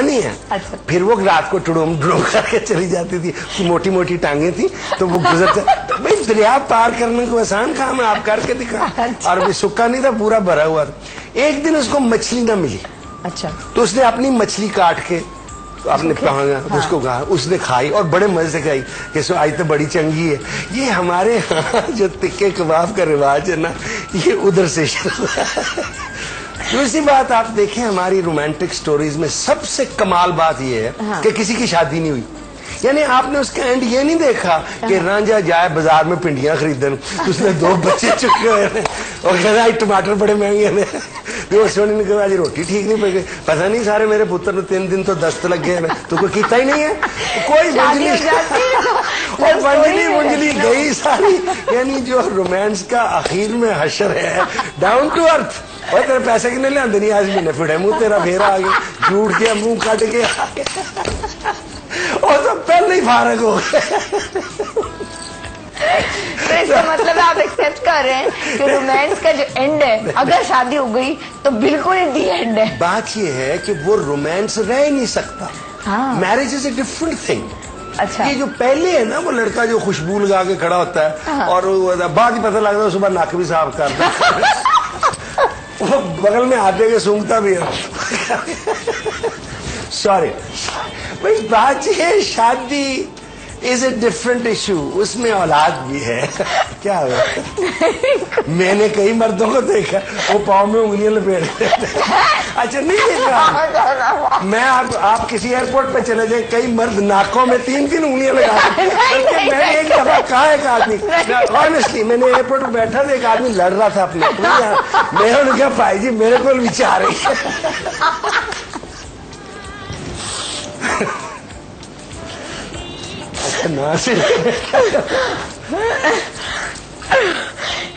नहीं है। अच्छा। फिर वो रात को टुडुम डुडुम करके चली जाती थी, मोटी मोटी टांगे थी, तो वो गुजरते भाई दरिया पार करने को आसान काम है, आप करके दिखा। और अभी सूखा नहीं था, पूरा भरा हुआ था। एक दिन उसको मछली ना मिली। अच्छा। तो उसने अपनी मछली काट के अपने पहाड़ा उसको कहा, उसने खाई और बड़े मजे से खाई कि सो आज तो बड़ी चंगी है। ये हमारे यहाँ जो तिक्के कबाब का रिवाज है ना, ये उधर से शुरू है। दूसरी बात आप देखें, हमारी रोमांटिक स्टोरीज में सबसे कमाल बात ये है कि किसी की शादी नहीं हुई। यानी आपने उसका एंड ये नहीं देखा कि रांझा जाए बाजार में पिंडियां खरीदन, उसने 2 बच्चे चुके हुए हैं और कहना टमाटर बड़े महंगे ने, सोनी ने कहा रोटी ठीक नहीं पड़ी, पता नहीं सारे मेरे पुत्र ने 3 दिन तो दस्त लग गए, तो कोई कीता ही नहीं है, कोई मुंजली गई सारी। यानी जो रोमांस का आखिर में हशर है, डाउन टू अर्थ। और तेरे पैसे कितने ले आंदे नहीं, आज महीने फिटे मुंह तेरा फेरा आ गया, झूठ के मुंह काट के आ गया, और तो पहले ही फारग हो गए। तो इसका मतलब आप एक्सेप्ट कर रहे हैं कि रोमांस का जो एंड है, अगर शादी हो गई तो बिल्कुल दी एंड है। बात ये है कि वो रोमांस रह ही नहीं सकता। Marriage is a different thing. अच्छा। ये जो पहले है ना, वो लड़का जो खुशबू लगा के खड़ा होता है और बाद ही पता लगता है सुबह नाक भी साफ करता है, वो बगल में आते के सूंघता भी है। सॉरी भाई, बात ये है, शादी इज ए डिफरेंट इशू, उसमें औलाद भी है। क्या हुआ? मैंने कई मर्दों को देखा वो पाँव में उंगलियां लपेटते थे। अच्छा नहीं देखा मैं, आप किसी एयरपोर्ट पे चले जाए, कई मर्द नाकों में 3-3 उंगलियां लगाते। मैंने एक दफा कहा एक आदमी, ऑनेस्टली मैंने एयरपोर्ट पे बैठा था, एक आदमी लड़ रहा था अपने, मैं उन्होंने कहा भाई जी मेरे को विचार है।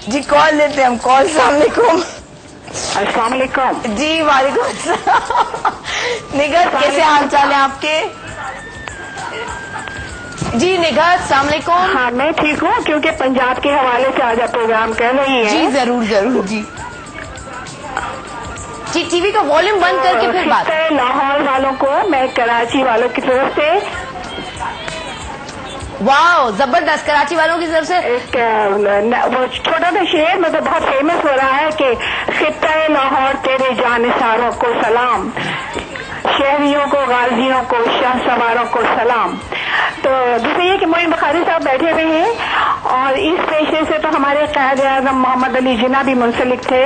जी कॉल लेते हैं हम, कॉल। अस्सलाम वालेकुम। अस्सलाम वालेकुम। जी वालेकुम अस्सलाम। निगहत कैसे हाल चाल है आपके? जी निगहत अस्सलाम वालेकुम। हाँ मैं ठीक हूँ, क्योंकि पंजाब के हवाले से आज आप प्रोग्राम कर रही हैं। जी जरूर जरूर। जी जी टीवी का वॉल्यूम बंद करके फिर बात। लाहौर वालों को मैं कराची वालों की तरफ से, वाह जबरदस्त, कराची वालों की तरफ से एक वो छोटा सा शेर मतलब बहुत फेमस हो रहा है कि खित्ता लाहौर तेरे जानिसारों को सलाम, शहरियों को, गाजियों को, शाह सवारों को सलाम। तो दूसरी ये कि मोइन बुखारी साहब बैठे हुए हैं और इस पेशे से तो हमारे कायद आज़म मोहम्मद अली जिन्ना भी मुंसलिक थे।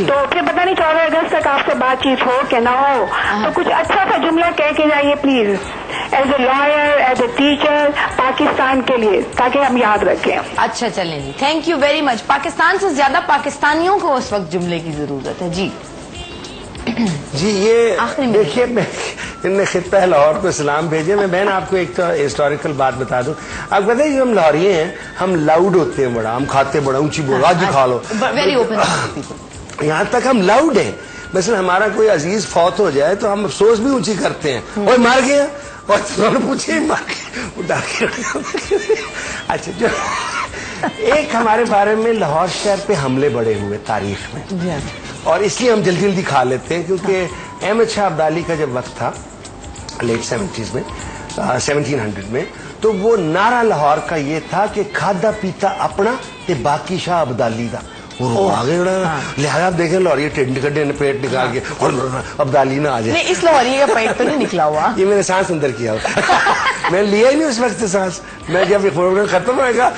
तो फिर पता नहीं 14 अगस्त तक आपसे बातचीत हो कि ना हो, तो कुछ अच्छा सा जुमला कह के जाइए please, as a lawyer, as a teacher, Pakistan के लिए, ताकि हम याद रखें। अच्छा चलें जी, thank you very much. Pakistan से ज्यादा पाकिस्तानियों को उस वक्त जुमले की जरूरत है। जी जी ये देखिए, इनने खित्ता लाहौर को सलाम भेजे। मैं बहन आपको एक तो हिस्टोरिकल बात बता दूं। आप पता है हम लाहौरी हैं, हम लाउड होते हैं बड़ा, हम खाते बड़ा ऊंची बोल, आज खा लो, वेरी ओपन। यहाँ तक हम लाउड हैं। mesela हमारा कोई अजीज फौत हो जाए तो हम अफसोस भी ऊंची करते हैं, और मार गया, और तुमने पूछे मार गया, उठा के। अच्छा जो एक हमारे बारे में लाहौर शहर पे हमले बड़े हुए तारीख में, और इसलिए हम जल्दी जल्दी खा लेते हैं, क्योंकि अहमद शाह अब्दाली का जब वक्त था लेट 70s में, 1700 में, तो वो नारा लाहौर का ये था कि खादा पीता अपना ते बाकी शाह अब्दाली का। और आगे लिहाजा देखे लाहौरी टेंट कड्डे ने पेट निकाल के, और अब्दाली ना आ जाए। इस लाहौरी का पेट तो नहीं निकला हुआ, ये मैंने सांस अंदर किया हुआ। मैं लिया ही नहीं उस वक्त सांस, मैं जब ये प्रोग्राम खत्म होएगा।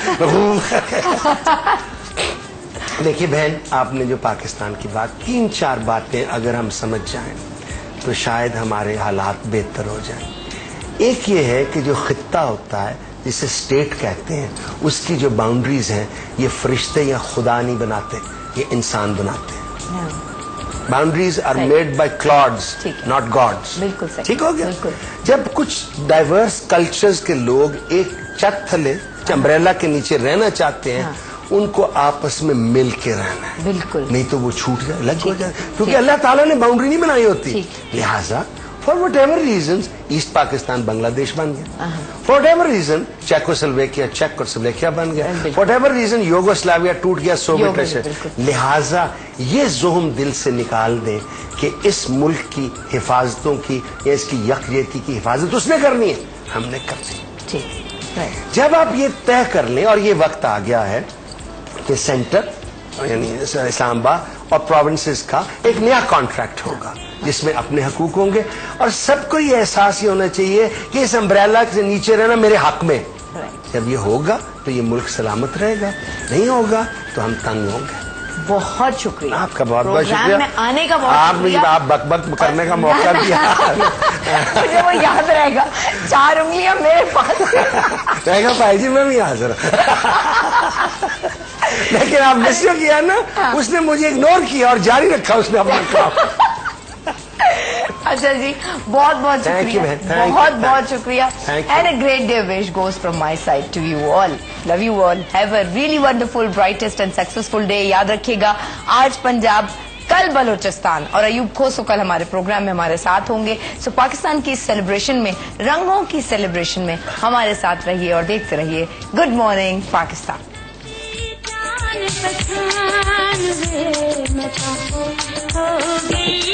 देखिए बहन, आपने जो पाकिस्तान की बात, 3-4 बातें अगर हम समझ जाएं तो शायद हमारे हालात बेहतर हो जाएं। एक ये है कि जो खित्ता होता है जिसे स्टेट कहते हैं, उसकी जो बाउंड्रीज हैं, ये फरिश्ते या खुदा नहीं बनाते, ये इंसान बनाते हैं। Boundaries are made by clods, not gods. बिल्कुल सही, ठीक हो गया। जब कुछ डाइवर्स कल्चर्स के लोग एक छत थले अम्ब्रेला के नीचे रहना चाहते हैं, उनको आपस में मिल के रहना है, बिल्कुल, नहीं तो वो छूट जाए, अलग हो जाए, क्योंकि अल्लाह ताला ने बाउंड्री नहीं बनाई होती। लिहाजा for whatever reason east Pakistan Bangladesh बन गया, for whatever reason Czechoslovakia Czechoslovakia बन गया, for whatever reason Yugoslavia टूट गया, सोवियत रशिया। लिहाजा ये ज़ुहम दिल से निकाल दें कि इस मुल्क की हिफाजतों की या इसकी यकजहती की हिफाजत उसने करनी है, हमने करनी है। जब आप ये तय कर लें, और ये वक्त आ गया है कि सेंटर यानी इस्लामाबाद और प्रोविंसेस का एक नया कॉन्ट्रैक्ट होगा जिसमें अपने हकूक होंगे, और सबको ये एहसास ही होना चाहिए कि इस अम्ब्रेला से नीचे रहना मेरे हक में। जब ये होगा तो ये मुल्क सलामत रहेगा, नहीं होगा तो हम तंग होंगे। बहुत शुक्रिया आपका, बहुत बहुत शुक्रिया। में आने का बहुत आप बक बक करने का मौका दिया। मुझे वो याद रहेगा, 4 उंगलियां मेरे पास रहेगा भाई जी, मैं भी हाजिर। लेकिन आप मिस जो किया ना, उसने मुझे इग्नोर किया और जारी रखा उसने अपना काम। अच्छा जी, बहुत बहुत शुक्रिया, बहुत बहुत शुक्रिया। And a great day wish goes from my side to you all. Love you all, have a really wonderful, brightest and successful day. याद रखिएगा, आज पंजाब, कल बलोचिस्तान, और अयूब खोसो कल हमारे प्रोग्राम में हमारे साथ होंगे। सो पाकिस्तान की इस सेलिब्रेशन में, रंगों की सेलिब्रेशन में हमारे साथ रहिए और देखते रहिए गुड मॉर्निंग पाकिस्तान। होगी